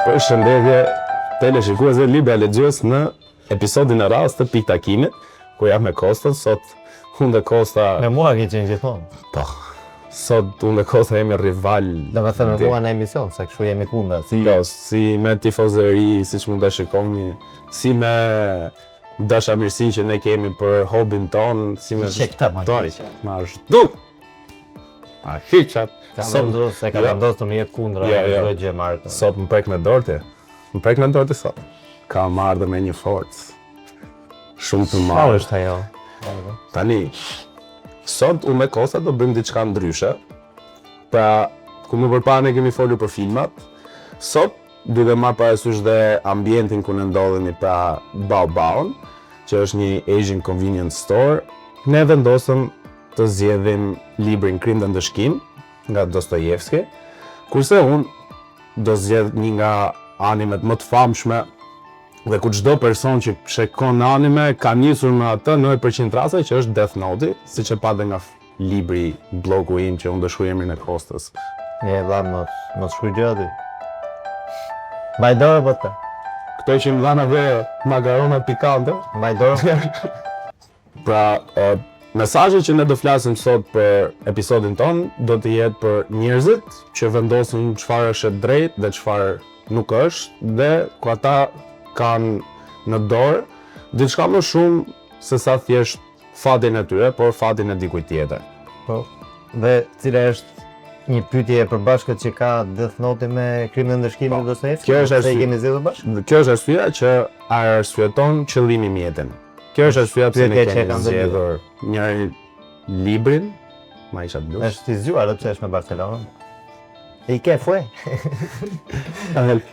Përshëndetje teleshikuesve Libra Lexues në episodin e radhës të Pikë Takimit, ku jam me Kostën, sot unë dhe Kosta... Me mua ke qenë gjithmonë. Po, sot unë dhe Kosta jemi rival... Do me thënë me mua në emision, se kështu jemi kundër. Si me tifozëri, si që mund të shikoni, si me dashamirësi që ne kemi për hobin tonë, si me... Qekta ma Ma është duk! Ma hiqat! Ka vendosur të më jetë kundra çdo gjë marrë. Sot më prek në dorë. Më prek në dorë sot. Ka marrë me një forcë. Shumë të madhe. Çfarë është ajo? Tani, sot unë me Kosta do bëjmë diçka ndryshe. Pra, ku më përpara ne kemi folur për filmat. Sot duhet të marr parasysh dhe ambientin ku ne ndodhemi, pra Baobaon, që është një Asian convenience store. Ne vendosëm të zgjedhim librin Krim dhe Ndëshkim nga Dostojevski, kurse unë do zgjedh një nga animet më të famshme dhe ku çdo person që shikon anime ka nisur me atë në 100% raste, që është Death Note, siç e pa dhe nga libri blogu im që unë do shkruaj emrin e Kostës. Vlla mos shkruaj gjë aty. Bajdore po të. Këto që më dhanë ave makarona pikante. Bajdore. Pra, mesazhet që ne do flasim sot për episodin ton do të jetë për njerëzit që vendosin çfarë është e drejtë dhe çfarë nuk është, dhe ku ata kanë në dorë diçka më shumë se sa thjesht fatin e tyre, por fatin e dikujt tjetër. Po. Dhe cila është një pyetje e përbashkët që ka Death Note me Krimin dhe Ndëshkimin e Dostojevskit? Kjo është arsyeja kemi zgjedhur bashkë. Kjo është arsyeja që arsyeton qëllimi mjetin. Kjo është arsyeja pse ne kemi zgjedhur njëri librin, ma isha blush. Është i zgjuar pse është me Barcelonën. E ke fue?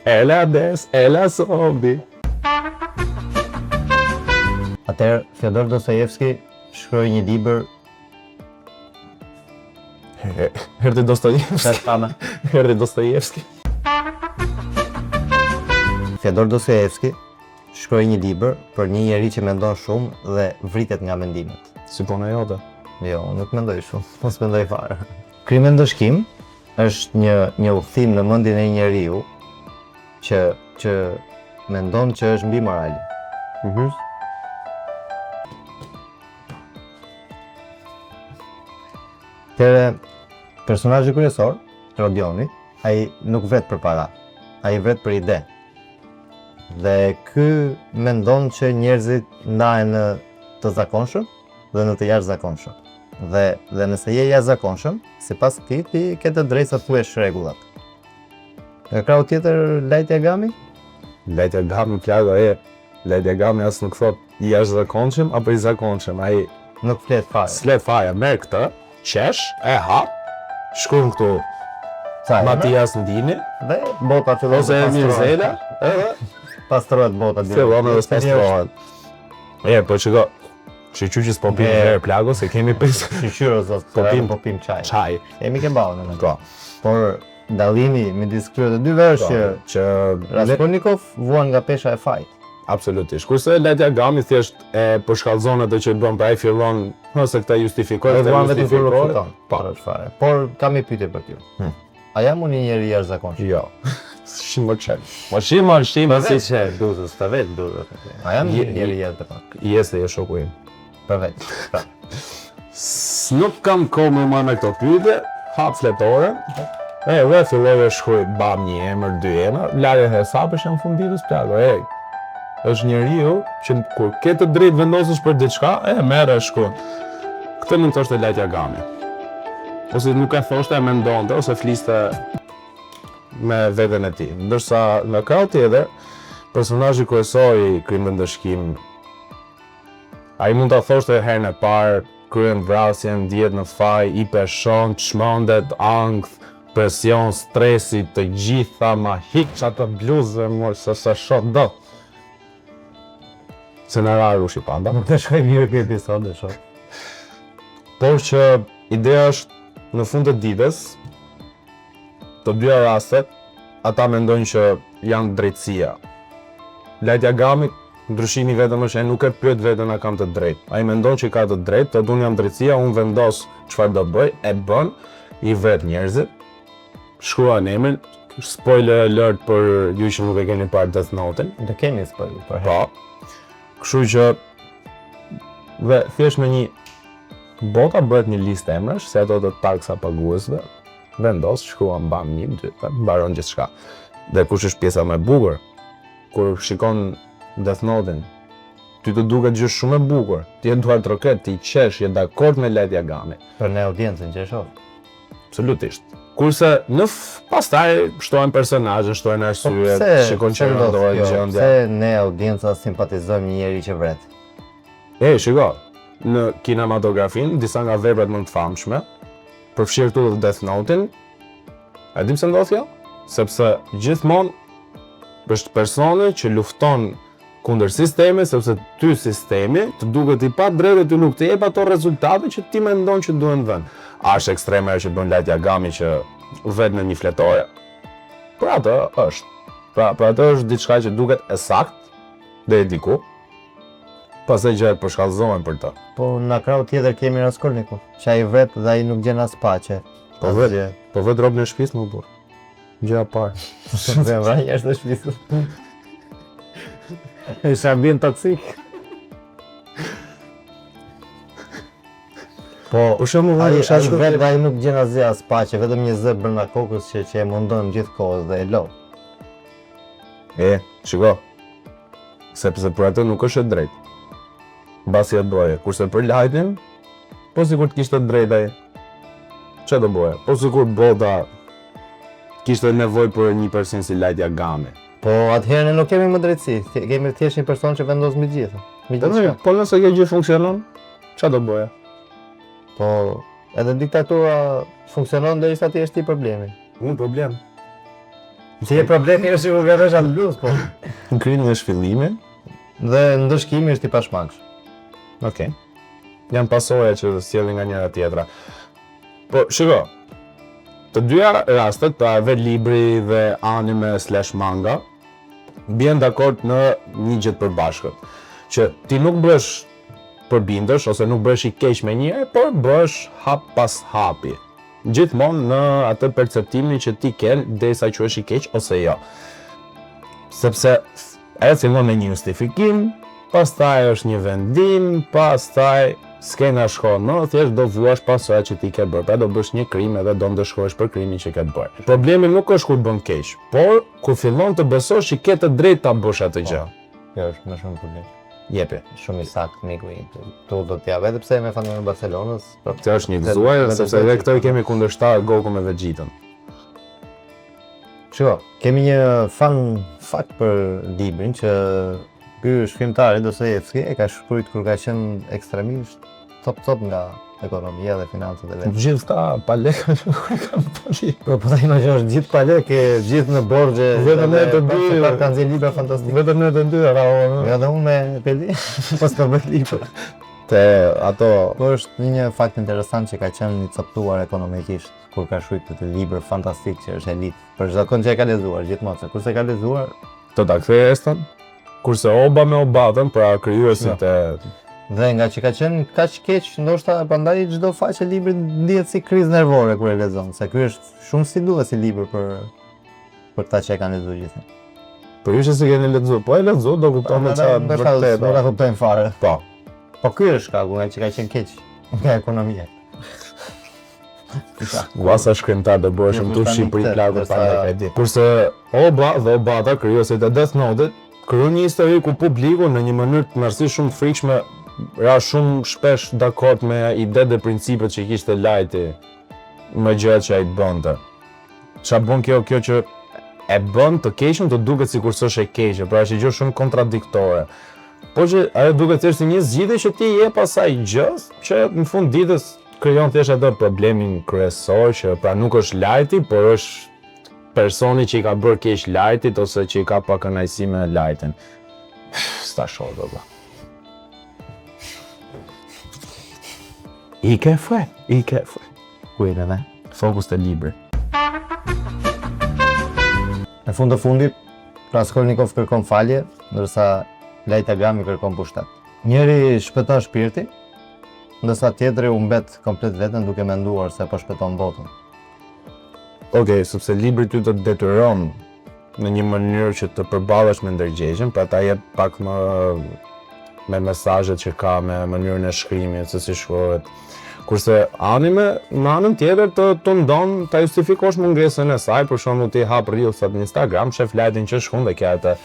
Ela des, ela sobi. Atëherë Fyodor Dostojevski shkroi një libër. Herdi Dostojevski. Herdi Dostojevski. Fyodor Dostojevski shkroi një libër për një njerëz që mendon shumë dhe vritet nga mendimet. Si puna jote? Jo, unë nuk mendoj shumë, mos mendoj fare. Krimi dhe Ndëshkim është një udhëtim në mendjen e një njeriu që mendon që është mbi morali. Personazhi kryesor, Rodioni, ai nuk vret për para, ai vret për ide. Dhe ky mendon që njerëzit ndahen në të zakonshëm dhe në të jashtëzakonshëm. Dhe nëse je jashtëzakonshëm, sipas këtij ti ke të drejtë të thuash rregullat. Nga krau tjetër, Light Yagami? Light Yagami plaga e. Light Yagami as nuk thot i jashtëzakonshëm apo i zakonshëm, ai nuk flet fare. S'let fare, merr këtë, qesh, e hap, shkruan këtu Matias Ndini dhe bota fillon ose Mirzela, edhe pastrohet bota direkt. Fillon edhe pastrohet. Po çiko. Shiqyqës po pim herë plago se kemi pesë. Shiqyro zot, po pim çaj. Çaj. Kemi ke ballën në to. Por dallimi midis këtyre të dyve është që Raskolnikov vuan nga pesha e fajit. Absolutisht. Kurse Light Yagami thjesht e përshkallzon atë që bën, pra ai fillon ose këta justifikojnë dhe vetëm kur futon. Po, është fare. Por kam një pyetje për ty. A jam unë një njeri jashtëzakonshëm? Jo. Shimo çel. Shimo si çel, duzës, ta vet duzës. A jam një njeri jashtëzakonshëm? Jese je shoku im. Për vetë. Nuk kam kohë më marrë me këto pyetje, hap fletore. Dhe fillove shkruaj bam një emër, dy emra, larje hesapësh në fund ditës plago. Është njeriu që kur ke të drejtë vendosësh për diçka, merr e shkruan. Këtë nuk thoshte Light Yagami. Ose nuk e thoshte, e mendonte ose fliste me veten e tij. Ndërsa në krau tjetër, personazhi kryesor i Krim dhe Ndëshkim, ai mund ta thoshte herën e parë, kryen vrasjen, dihet në faj, i peshon, çmendet, ankth, presion, stresi, të gjitha ma hiq atë bluzë, mor se sa shoh dot. Scenarar ushi panda. Nuk të shkoj mirë këtë episod dhe shoh. Por që ideja është në fund të ditës, të dyja rastet, ata mendojnë që janë drejtësia. Light Yagami, ndryshimi vetëm është ai nuk e pyet veten a kam të drejtë. Ai mendon që ka të drejtë, të unë jam drejtësia, unë vendos çfarë do bëj, e bën, i vet njerëzit, shkruan emrin, spoiler alert për ju që nuk e keni parë Death Note-in. Do kemi spoiler për Po. Kështu që dhe thjesht me një bota bëhet një listë emrash se ato të taksa paguesve vendos, shkruan bam 1, 2, 3, mbaron gjithçka. Dhe kush është pjesa më e bukur? Kur shikon Death Note-in, ty të duket gjë shumë e bukur. Ti je duar troket, ti qesh, je dakord me Light Yagami. për ne audiencën që e shoh. Absolutisht. Kurse pastaj shtohen personazhe, shtohen arsyet, shikon që vendohet gjendja. Pse ne audienca simpatizojmë një njeri që vret? Shiko, në kinematografin, disa nga veprat më të famshme, përfshirë këtu dhe Death Note-in, a dim se ndodh kjo? Sepse gjithmonë është personi që lufton kundër sistemi, sepse ty sistemi të duket i pa drejtë dhe ty nuk të jep ato rezultate që ti mendon që duhen dhënë. A është ekstreme ajo që bën Light Yagami që vet në një fletore? Për atë është. Pra atë është diçka që duket e saktë dhe e diku. Pastaj gjërat përshkallëzohen për të. Po në krau tjetër kemi Raskolnikov, që ai vret dhe ai nuk gjen as paqe. Po vet robën e shtëpisë më burr. Gjëja e parë. Dhe vraj jashtë shtëpisë. Është ambient toksik. Po, për shembull, ai vet dhe ai nuk gjen asgjë as paqe, vetëm një zë brenda kokës që e mundon gjithkohës dhe e lo. Shiko. Sepse për atë nuk është e drejtë. Mbasi e bëje. Kurse për Lightin, po sikur të kishte drejtë ai. Çfarë do bëje? Po sikur bota kishte nevojë për një person si Light Yagami. Po atëherë ne nuk kemi më drejtësi, kemi thjesht një person që vendos mbi gjithë. Po nëse kjo gjë funksionon, çfarë do bëje? Po edhe diktatura funksionon derisa ti është ti problemi. Unë problem. Si e problemi është që u vjerësh atë bluz, po. Në krimi është fillimi. Dhe ndëshkimi është i pashmangsh. Okej. Janë pasoja që sjellin nga njëra tjetra. Po, shiko. Të dyja rastet, pra edhe libri dhe anime / manga, bien dakord në një gjë të përbashkët, që ti nuk bësh përbindesh ose nuk bësh i keq me njëri, por bësh hap pas hapi. Gjithmonë në atë perceptimin që ti ke derisa quhesh i keq ose jo. Sepse ajo fillon me një justifikim, pastaj është një vendim, pastaj skena shkon, thjesht do vuash pasojat që ti ke bërë, pra do bësh një krim edhe do ndëshkohesh për krimin që ke bërë. Problemi nuk është kur bën keq, por kur fillon të besosh që ke të drejtë ta bësh atë gjë. Kjo është më shumë problem. Jepi. Shumë i saktë miku im. Tu do t'ja vetë pse me fanonin e Barcelonës. Kjo është një gëzuar, sepse edhe këto i kemi kundërshtar Goku me Vegetën. Shiko, kemi një fakt për librin që ky shkrimtari Dostojevski e ka shkruajtur kur ka qenë ekstremisht top nga ekonomia dhe financat e vetë. Gjithë ta pa lekë kanë pali. Po ta imagjinosh gjithë pa lekë, gjithë në borxhe. Vetëm ne të dy kanë nxjerrë libra fantastik. Vetëm ne të dy raon. Edhe unë me Peli, pas ka bërë libra. Te ato, po është një fakt interesant që ka qenë i coptuar ekonomikisht kur ka shkruar këtë libër fantastik që është elit. Për çdo kënd që e ka lexuar gjithmonë, kurse ka lexuar, do ta kthej Eston. Kurse Oba me Obatën, pra krijuesit e dhe nga që ka qenë kaq keq, ndoshta prandaj çdo faqe libri ndihet si krizë nervore kur e lexon, se ky është shumë stilues i libër për ta që e kanë lexuar gjithë. Po ju që se keni lexuar, po e lexoj do kupton me çfarë vërtet. Do ta kuptojmë fare. Po. Po ky është shkaku nga që ka qenë keq nga ekonomia. Vasa shkrimtar do bëhesh këtu në Shqipëri plagë pa e di. Kurse Oba dhe Obata krijuesit e Death Note krijojnë një histori ku publiku në një mënyrë të mërsi shumë frikshme ra shumë shpesh dakord me idetë dhe principet që kishte Lighti me gjërat që ai bënte. Çfarë bën kjo që e bën të keqën të duket sikur s'është e keqe, pra është gjë shumë kontradiktore. Po që ajo duket thjesht si një zgjidhje që ti jep asaj gjës, që në fund ditës krijon thjesht atë problemin kryesor që pra nuk është Lighti, por është personi që i ka bërë keq Lightit ose që i ka pa kënaqësi me Lightin. Sta shoh valla. I ke fue. Kujtë edhe. Fokus të libri. Në fund të fundit, Raskolnikov kërkon falje, ndërsa Light Yagami kërkon pushtet. Njëri shpëton shpirti, ndërsa tjetri u mbet komplet veten duke menduar se po shpëton botën. Okej, sepse libri ty të detyron në një mënyrë që të përballesh me ndërgjegjen, pra ta jep pak më me mesazhet që ka, me mënyrën e shkrimit, se si shkruhet. Kurse anime, në anën tjetër të ndon ta justifikosh mungesën e saj, për shembull ti hap reelsat në Instagram, shef lajtin që shkon dhe ka atë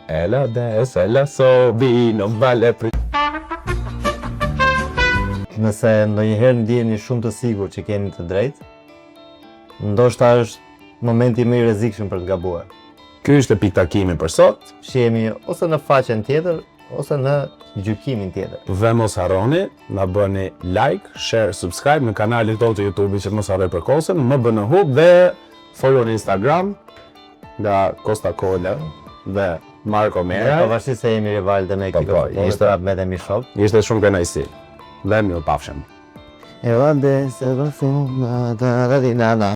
ela so be no vale. Nëse ndonjëherë ndjeni shumë të sigurt që keni të drejtë, ndoshta është momenti më i rrezikshëm për të gabuar. Ky është piktakimi për sot. Shihemi ose në faqen tjetër, ose në gjykimin tjetër. Dhe mos harroni, na bëni like, share, subscribe në kanalin tonë të YouTube-it që mos harroj për kosën, më bënë hub dhe follow në Instagram nga Costa Cola dhe Marko Mera. Pavarësisht se jemi rival dhe me ekipin, ishte vetëm i shok. Ishte shumë kënaqësi. Dhe mirë pafshim. E vande se do film da da da da.